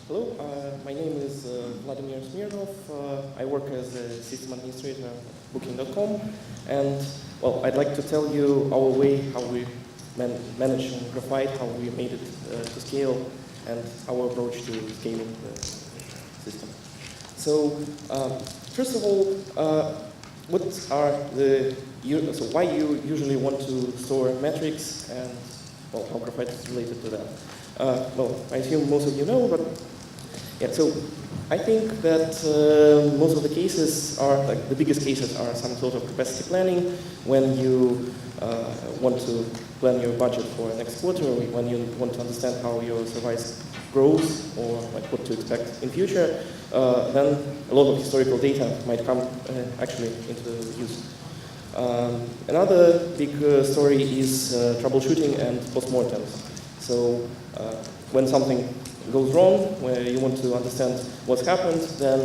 Hello, my name is Vladimir Smirnov. I work as a system administrator at Booking.com, and well, I'd like to tell you our way, how we manage Graphite, how we made it to scale, and our approach to scaling the system. So, first of all, what are why you usually want to store metrics, and well, how Graphite is related to that? Well, I assume most of you know, but yeah, so I think that most of the cases are, like the biggest cases are some sort of capacity planning when you want to plan your budget for next quarter, or when you want to understand how your service grows, or like what to expect in future, then a lot of historical data might come actually into use. Another big story is troubleshooting and postmortems. So when something goes wrong, where you want to understand what's happened, then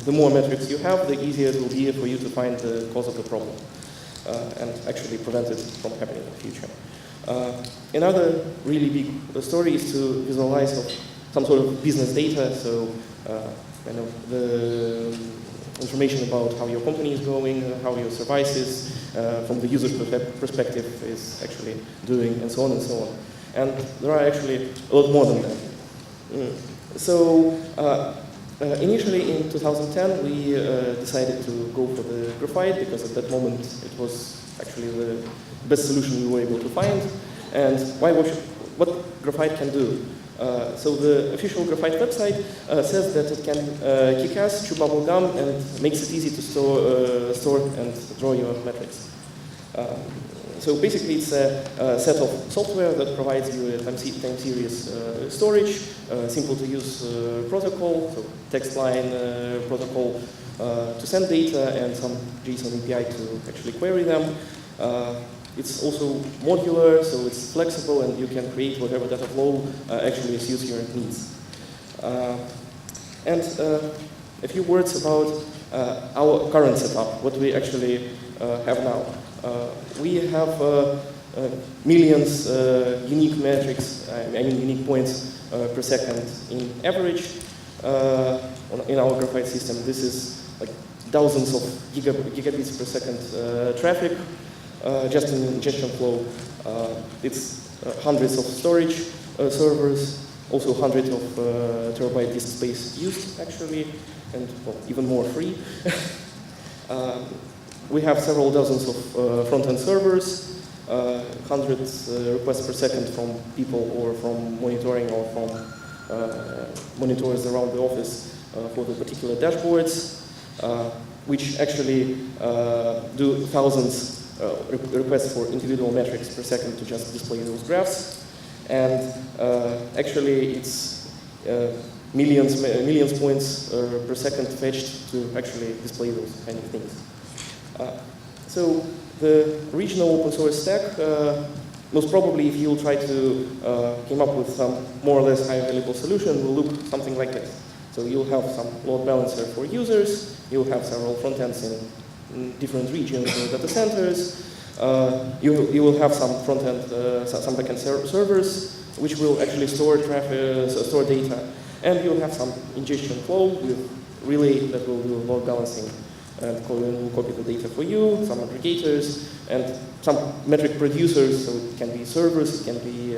the more metrics you have, the easier it will be for you to find the cause of the problem and actually prevent it from happening in the future. Another really big story is to visualize some sort of business data, so the information about how your company is going, how your service is, from the user's perspective is actually doing, and so on and so on. And there are actually a lot more than that. So initially in 2010 we decided to go for the Graphite because at that moment it was actually the best solution we were able to find. And what Graphite can do? So the official Graphite website says that it can kick ass, chew bubble gum, and makes it easy to store and draw your metrics. So basically it's a set of software that provides you a time series storage, simple to use protocol, so text line protocol to send data, and some JSON API to actually query them. It's also modular, so it's flexible, and you can create whatever data flow actually suits your needs. And a few words about our current setup, what we actually have now. We have millions unique metrics, unique points per second in average in our Graphite system. This is like thousands of gigabits per second traffic just in ingestion flow. It's hundreds of storage servers, also hundreds of terabyte disk space used actually, and well, even more free. We have several dozens of front-end servers, hundreds requests per second from people, or from monitoring, or from monitors around the office for the particular dashboards, which actually do thousands requests for individual metrics per second to just display those graphs. And actually it's millions points per second fetched to actually display those kind of things. So the regional open source stack, most probably if you'll try to come up with some more or less high available solution, will look something like this. So you'll have some load balancer for users, you'll have several front ends in different regions or data centers, you will have some front end, some backend servers, which will actually store traffic, store data, and you'll have some ingestion flow with relay that will do load balancing and will copy the data for you, some aggregators, and some metric producers, so it can be servers, it can be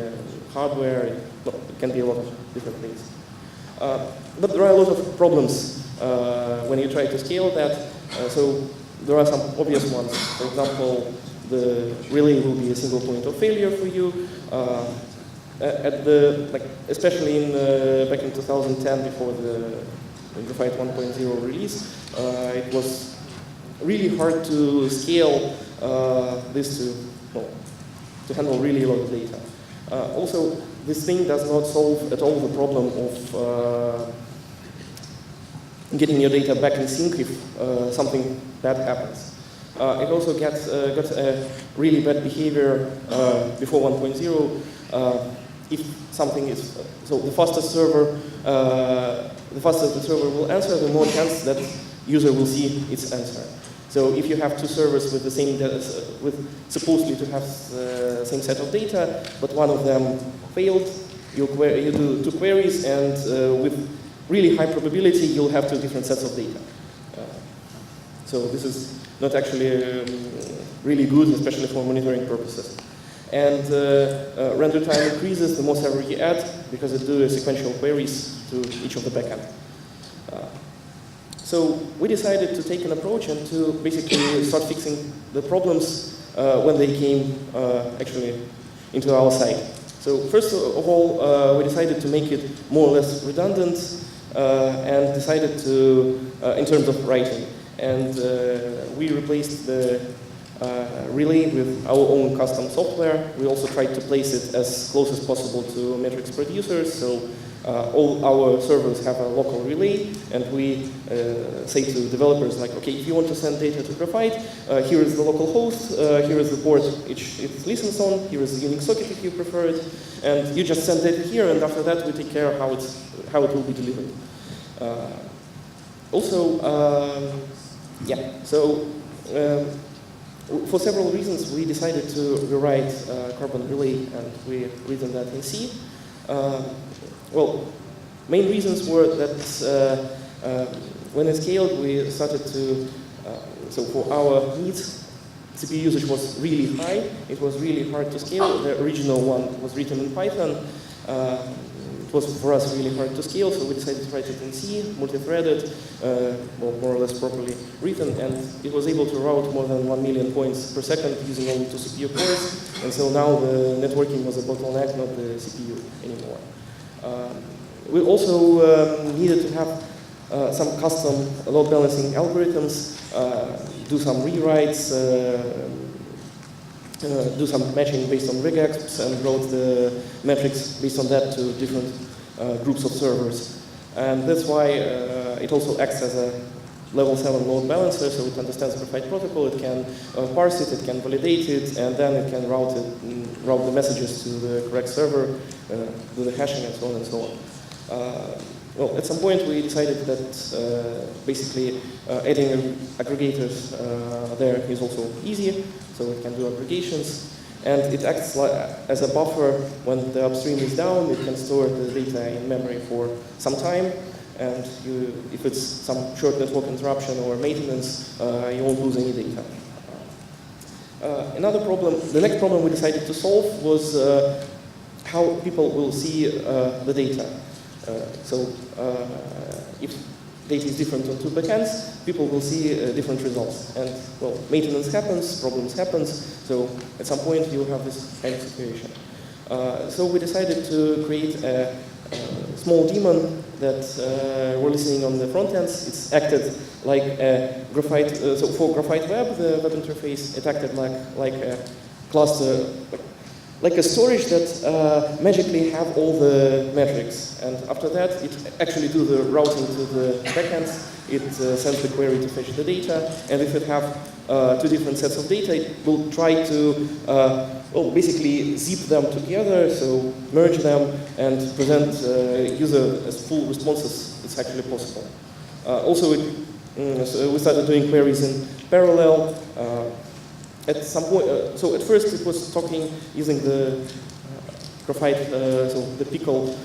hardware, it can be a lot of different things. But there are a lot of problems when you try to scale that. So there are some obvious ones. For example, the relay will be a single point of failure for you. Especially back in 2010, before the Graphite 1.0 release, it was really hard to scale this to handle really a lot of data. Also, this thing does not solve at all the problem of getting your data back in sync if something bad happens. It also got a really bad behavior before 1.0. If something is, so the faster the server will answer, the more chance that user will see its answer. So if you have two servers with the same supposedly to have the same set of data, but one of them failed, You do 2 queries, and with really high probability, you'll have 2 different sets of data. So this is not actually really good, especially for monitoring purposes. And render time increases the more server you add, because it does sequential queries to each of the backend. So we decided to take an approach and to basically start fixing the problems when they came actually into our site. So first of all, we decided to make it more or less redundant and decided to, in terms of writing. And we replaced the relay with our own custom software. We also tried to place it as close as possible to metrics producers. So all our servers have a local relay, and we say to developers, like, okay, if you want to send data to Graphite, here is the local host, here is the port it listens on, here is the Unix socket if you prefer it, and you just send data here, and after that we take care of how it will be delivered. For several reasons, we decided to rewrite Carbon Relay, and we written that in C. Well, main reasons were that when it scaled, we started to, so for our needs, CPU usage was really high. It was really hard to scale. The original one was written in Python. It was for us really hard to scale, so we decided to write it in C, multi-threaded, well, more or less properly written, and it was able to route more than 1 million points per second using only 2 CPU cores. And so now the networking was a bottleneck, not the CPU anymore. We also needed to have some custom load balancing algorithms, do some rewrites, do some matching based on regex, and wrote the metrics based on that to different groups of servers. And that's why it also acts as a level 7 load balancer, so it understands the Graphite protocol, it can parse it, it can validate it, and then it can route the messages to the correct server, do the hashing, and so on and so on. Well, at some point we decided that basically adding aggregators there is also easy, so it can do aggregations, and it acts as a buffer when the upstream is down. It can store the data in memory for some time, and if it's some short network interruption or maintenance, you won't lose any data. The next problem we decided to solve was how people will see the data. If data is different on 2 backends, people will see different results. And, well, maintenance happens, problems happens, so at some point you have this kind of situation. So we decided to create a small daemon that we're listening on the front ends. It's acted like a Graphite, so for Graphite Web, the web interface, it acted like a cluster, like a storage that magically have all the metrics. And after that, it actually do the routing to the backends. It sends the query to fetch the data. And if it have 2 different sets of data, it will try to, well, basically zip them together, so merge them and present user as full responses as actually possible. Also, so we started doing queries in parallel. At some point, so at first it was talking using the Graphite, so the Pico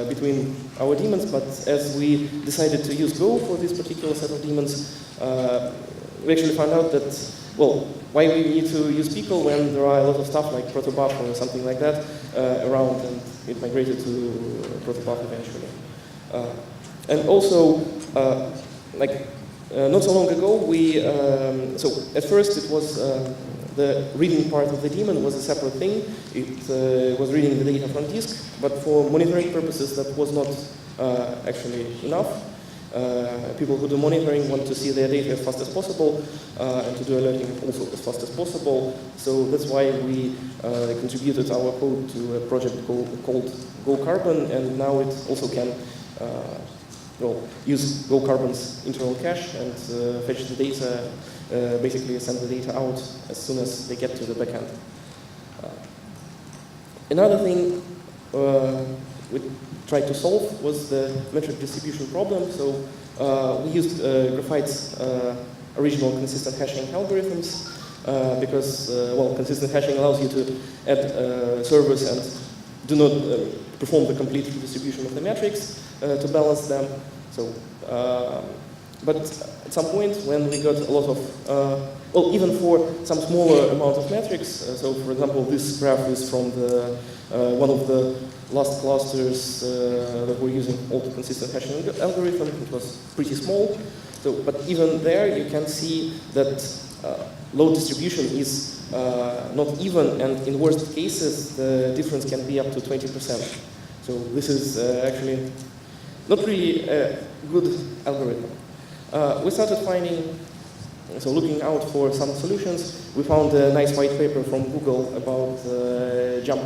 between our daemons, but as we decided to use Go for this particular set of daemons, we actually found out that, well, why we need to use Pico when there are a lot of stuff like protobuf or something like that around, and it migrated to protobuf eventually. And also, not so long ago, so at first it was the reading part of the daemon was a separate thing. It was reading the data from disk, but for monitoring purposes that was not actually enough. People who do monitoring want to see their data as fast as possible and to do alerting also as fast as possible. So that's why we contributed our code to a project called GoCarbon, and now it also can use GoCarbon's internal cache and fetch the data, basically send the data out as soon as they get to the backend. Another thing we tried to solve was the metric distribution problem. So we used Graphite's original consistent hashing algorithms because, well, consistent hashing allows you to add servers and do not perform the complete redistribution of the metrics to balance them. So, but at some point when we got a lot of, well, even for some smaller amount of metrics, so for example, this graph is from the, one of the last clusters that were using auto-consistent hashing algorithm. It was pretty small. So, but even there, you can see that load distribution is not even, and in worst cases, the difference can be up to 20%. So this is actually not really a good algorithm. We started finding, so looking out for some solutions. We found a nice white paper from Google about jump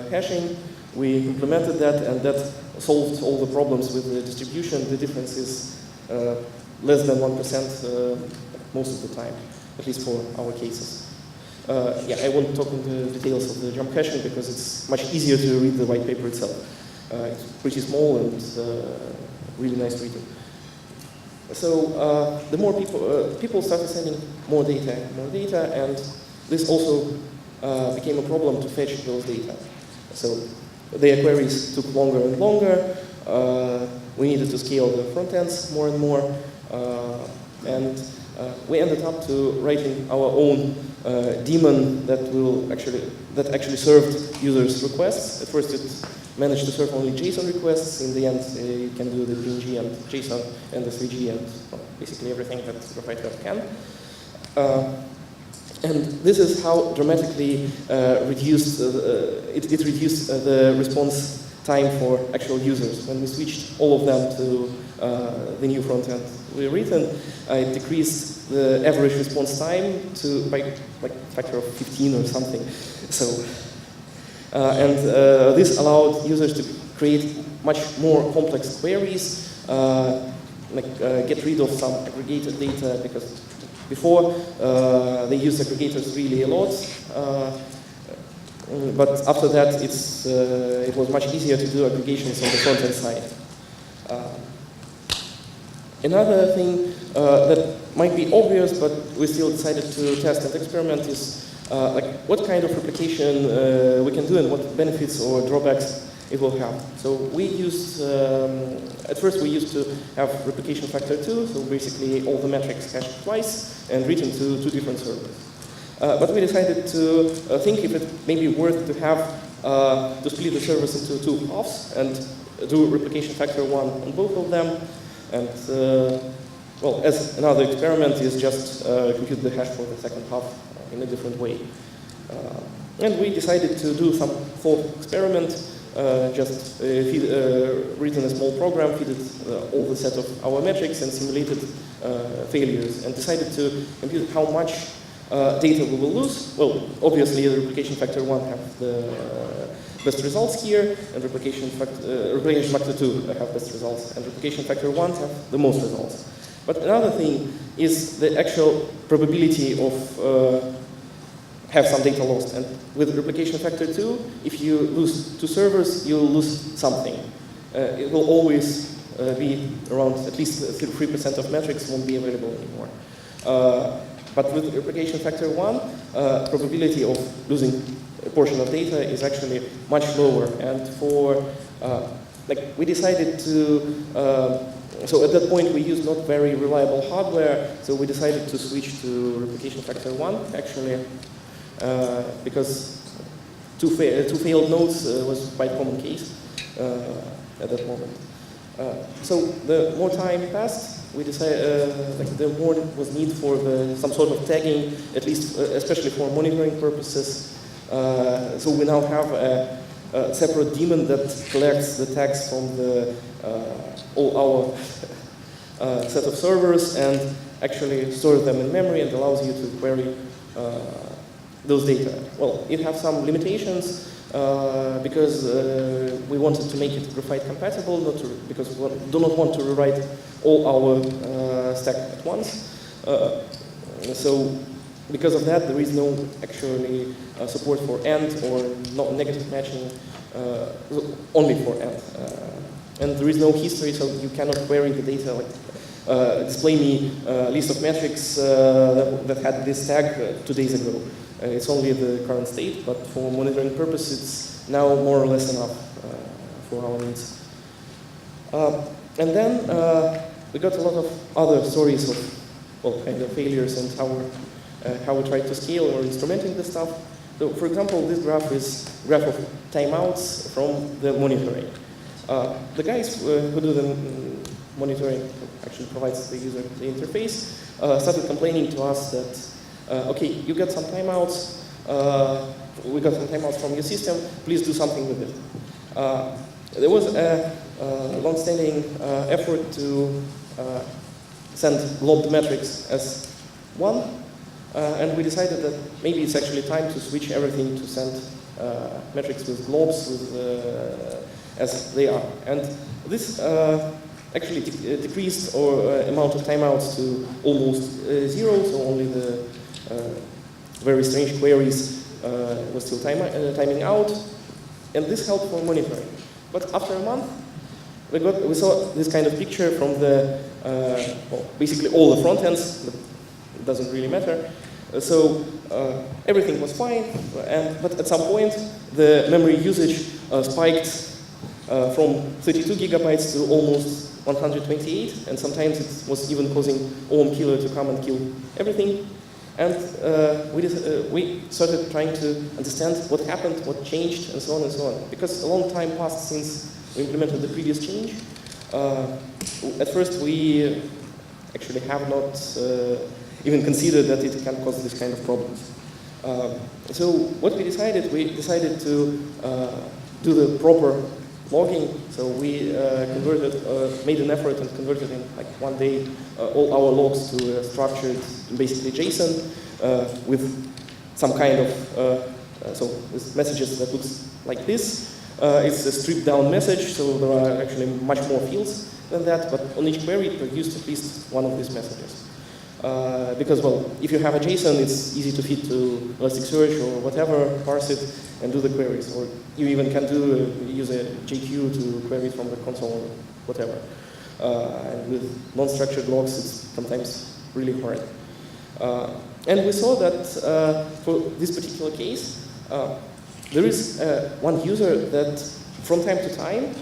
hashing. We implemented that, and that solved all the problems with the distribution. The difference is less than 1% most of the time, at least for our cases. Yeah, I won't talk into the details of the jump hashing because it's much easier to read the white paper itself. It's pretty small and really nice reading. So the more people started sending more data, and this also became a problem to fetch those data. So their queries took longer and longer. We needed to scale the front ends more and more, and we ended up to writing our own daemon that actually served users' requests. At first, it managed to serve only JSON requests. In the end, you can do the PNG and JSON and the 3G and basically everything that Graphite Web can. And this is how dramatically it reduced the response time for actual users. When we switched all of them to the new front end we written, it decreased the average response time to by like factor of 15 or something. So, and this allowed users to create much more complex queries, get rid of some aggregated data, because before they used aggregators really a lot. But after that, it was much easier to do aggregations on the front-end side. Another thing that might be obvious, but we still decided to test and experiment is what kind of replication we can do and what benefits or drawbacks it will have. So we used, at first we used to have replication factor 2, so basically all the metrics cached twice and written to 2 different servers. But we decided to think if it may be worth to have to split the servers into 2 halves and do replication factor 1 on both of them. And well, as another experiment is just compute the hash for the second half in a different way. And we decided to do some thought experiment, just written a small program, fed all the set of our metrics and simulated failures, and decided to compute how much data we will lose. Well, obviously the replication factor 1 have the best results here, and replication factor 2 have best results, and replication factor 1 have the most results. But another thing is the actual probability of have some data lost. And with replication factor 2, if you lose 2 servers, you'll lose something. It will always be around at least 3% of metrics won't be available anymore. But with replication factor 1, probability of losing a portion of data is actually much lower. And for, we decided to, so at that point we used not very reliable hardware, so we decided to switch to replication factor 1, actually, because two failed nodes was quite a common case at that moment. So the more time passed, we decided the more was need for some sort of tagging, at least especially for monitoring purposes. So we now have a separate daemon that collects the tags from all our set of servers and actually stores them in memory and allows you to query those data. Well, it has some limitations because we wanted to make it Graphite-compatible, because we do not want to rewrite all our stack at once. So because of that, there is no actually support for AND or not negative matching, only for AND. And there is no history, so you cannot query the data like display me a list of metrics that had this tag 2 days ago. It's only the current state, but for monitoring purpose, it's now more or less enough for our needs. And then we got a lot of other stories of, well, kind of failures and how we tried to scale or instrumenting this stuff. So, for example, this graph is a graph of timeouts from the monitoring. The guys who do the monitoring, actually provides the user the interface, started complaining to us that, okay, you got some timeouts, we got some timeouts from your system, please do something with it. There was a long-standing effort to send logged metrics as one, and we decided that maybe it's actually time to switch everything to send metrics with globs as they are. And this actually decreased our amount of timeouts to almost zero, so only the very strange queries were still timing out, and this helped for monitoring. But after a month, we saw this kind of picture from the, well, basically all the front ends, but it doesn't really matter. So everything was fine, but at some point, the memory usage spiked from 32 gigabytes to almost 128, and sometimes it was even causing OM killer to come and kill everything. And we started trying to understand what happened, what changed, and so on and so on. Because a long time passed since we implemented the previous change. At first, we actually have not even considered that it can cause this kind of problems. So what we decided to do the proper logging. So we made an effort and converted in like one day all our logs to a structured, basically JSON with some kind of, so with messages that looks like this. It's a stripped down message, so there are actually much more fields than that, but on each query it produced at least one of these messages. Because, well, if you have a JSON, it's easy to feed to Elasticsearch or whatever, parse it, and do the queries. Or you even can use a JQ to query from the console or whatever. And with non-structured logs, it's sometimes really hard. And we saw that for this particular case, there is one user that from time to time,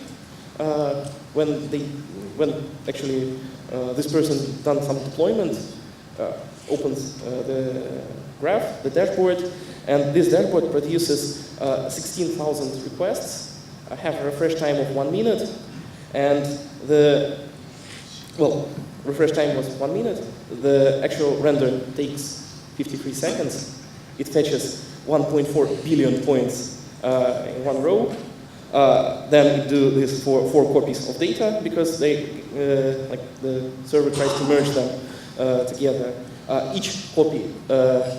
when actually this person done some deployment, opens the graph, the dashboard, and this dashboard produces 16,000 requests. I have a refresh time of 1 minute, and the, well, refresh time was 1 minute. The actual render takes 53 seconds. It fetches 1.4 billion points in one row. Then it do this for 4 copies of data because they, like the server tries to merge them together. Each copy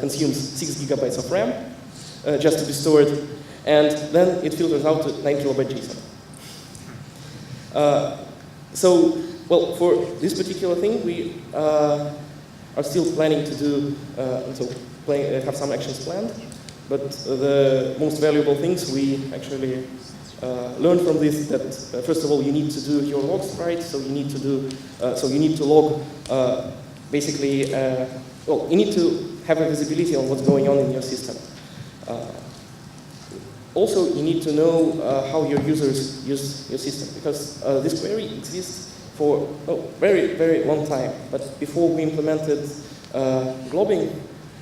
consumes 6 gigabytes of RAM just to be stored, and then it filters out to 9 kilobyte JSON. So, well, for this particular thing, we are still planning to do, have some actions planned, but the most valuable things we actually learned from this that first of all you need to do your logs right, so you need to do, you need to log basically, well, you need to have a visibility on what's going on in your system. Also, you need to know how your users use your system, because this query exists for a very, very long time. But before we implemented globbing,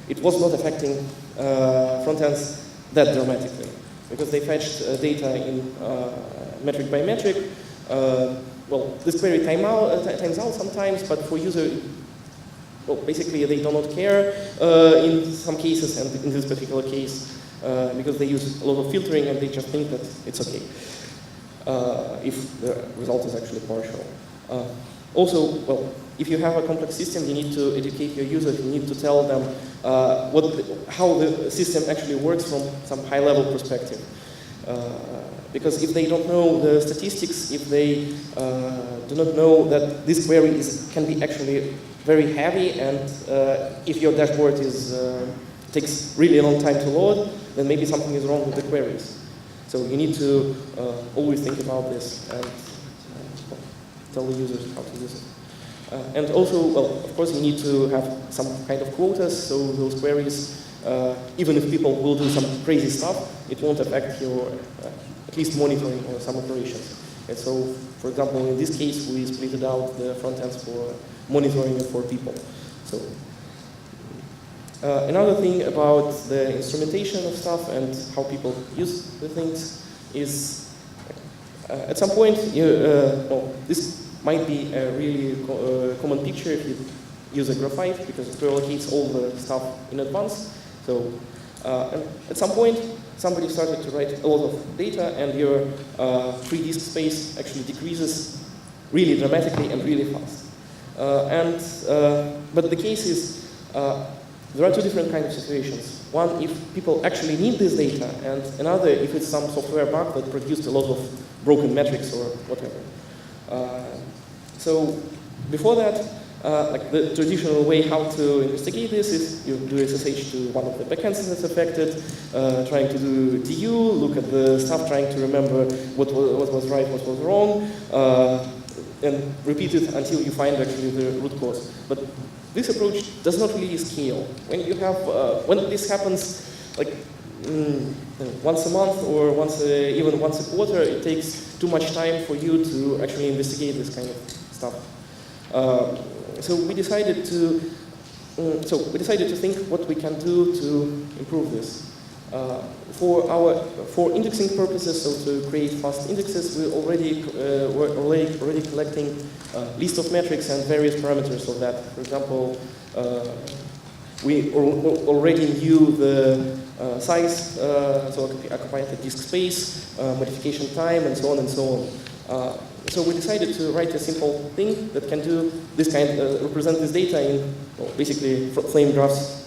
it was not affecting front ends that dramatically, because they fetched data in metric by metric. Well, this query times out sometimes, but for user, well, basically they do not care in some cases, and in this particular case, because they use a lot of filtering and they just think that it's okay if the result is actually partial. Also, well, if you have a complex system, you need to educate your users. You need to tell them how the system actually works from some high-level perspective. Because if they don't know the statistics, if they do not know that this query can be actually very heavy, and if your dashboard takes really a long time to load, then maybe something is wrong with the queries. So you need to always think about this and tell the users how to use it. And also, well, of course, you need to have some kind of quotas, so those queries even if people will do some crazy stuff, it won't affect your at least monitoring or some operations. And so, for example, in this case, we split out the front ends for monitoring and for people. So another thing about the instrumentation of stuff and how people use the things is at some point, well, this might be a really common picture if you use a Graphite, because it pre-allocates all the stuff in advance. So and at some point, somebody started to write a lot of data, and your free disk space actually decreases really dramatically and really fast. But the case is, there are two different kinds of situations. One, if people actually need this data, and another, if it's some software bug that produced a lot of broken metrics or whatever. So before that, like the traditional way how to investigate this is you do SSH to one of the backends that's affected, trying to do DU, look at the stuff, trying to remember what was right, what was wrong, and repeat it until you find actually the root cause. But this approach does not really scale. When you have, when this happens, like once a month or even once a quarter, it takes too much time for you to actually investigate this kind of stuff. So we decided to think what we can do to improve this. For indexing purposes, so to create fast indexes, we were already collecting a list of metrics and various parameters of that. For example, we already knew the size, so occupied the disk space, modification time, and so on and so on. So we decided to write a simple thing that can do this kind, represent this data in basically flame graphs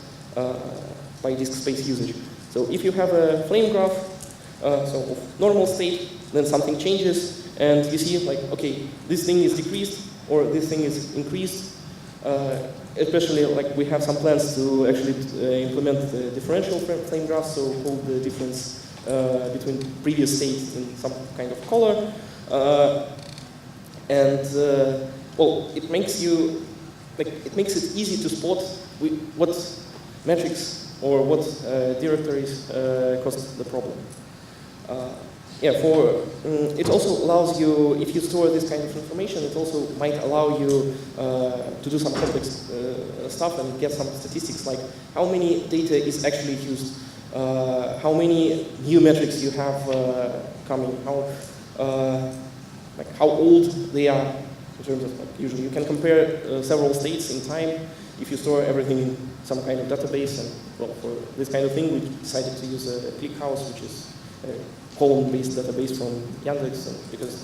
by disk space usage. So if you have a flame graph, so normal state, then something changes, and you see like, okay, this thing is decreased or this thing is increased. Especially like we have some plans to actually implement the differential flame graph, so hold the difference between previous states in some kind of color. Well, it makes it easy to spot what metrics or what directories caused the problem. It also allows you, if you store this kind of information, it also might allow you to do some complex stuff and get some statistics like how many data is actually used, how many new metrics you have coming, how old they are in terms of, like, usually you can compare several states in time if you store everything in some kind of database. And well, for this kind of thing, we decided to use a ClickHouse, which is a column-based database from Yandex, because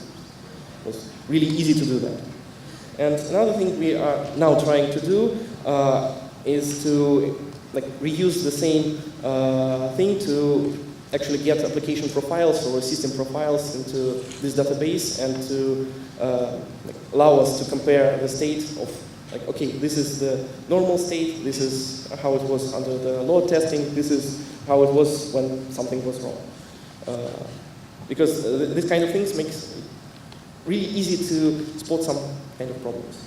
it was really easy to do that. And another thing we are now trying to do is to reuse the same thing to actually get application profiles or system profiles into this database and to allow us to compare the state of, okay, this is the normal state, this is how it was under the load testing, this is how it was when something was wrong. Because this kind of things makes it really easy to spot some kind of problems.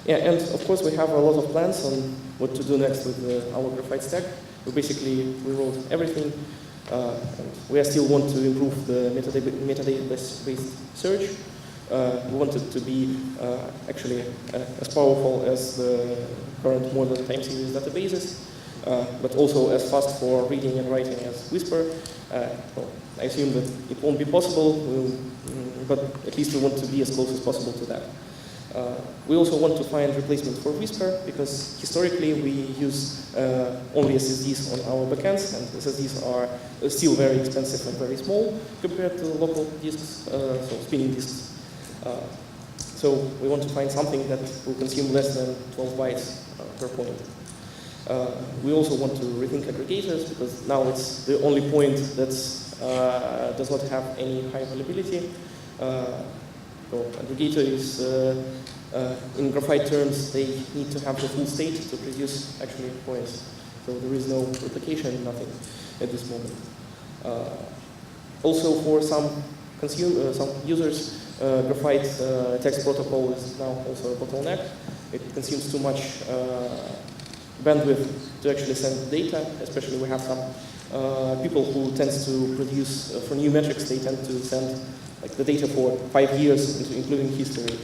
And of course we have a lot of plans on what to do next with our Graphite stack. We basically rewrote everything. And we still want to improve the metadata-based search. We want it to be actually as powerful as the current modern time series databases, but also as fast for reading and writing as Whisper. Well, I assume that it won't be possible, but at least we want to be as close as possible to that. We also want to find replacement for Whisper, because historically we use only SSDs on our backends, and SSDs are still very expensive and very small compared to local disks, so spinning disks. So we want to find something that will consume less than 12 bytes per point. We also want to rethink aggregators, because now it's the only point that does not have any high availability. So aggregator is, in Graphite terms, they need to have the full state to produce actually points. So there is no replication, nothing at this moment. Also for some users, Graphite text protocol is now also a bottleneck. It consumes too much bandwidth to actually send data. Especially we have some people who tends to produce, for new metrics, they tend to send like the data for 5 years, including history,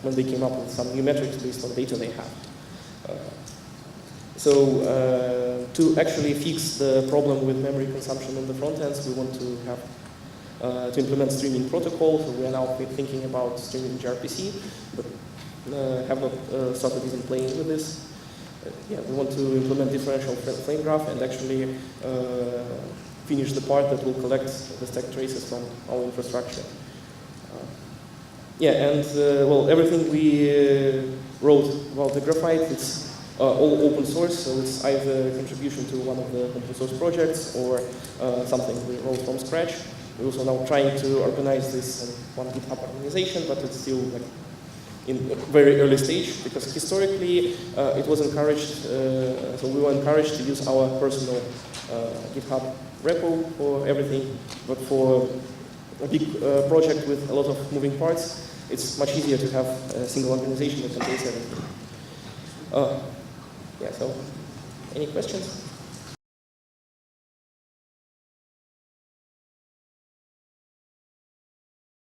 when they came up with some new metrics based on data they have. So to actually fix the problem with memory consumption in the front ends, we want to have to implement streaming protocol. So we are now thinking about streaming gRPC, but have not started even playing with this. Yeah, we want to implement differential flame graph and actually finish the part that will collect the stack traces from our infrastructure. Yeah, and well, everything we wrote about the Graphite, it's all open source, so it's either a contribution to one of the open source projects or something we wrote from scratch. We're also now trying to organize this in one GitHub organization, but it's still like in a very early stage, because historically it was encouraged, so we were encouraged to use our personal GitHub repo for everything, but for a big project with a lot of moving parts, it's much easier to have a single organization that contains everything. Yeah, so any questions?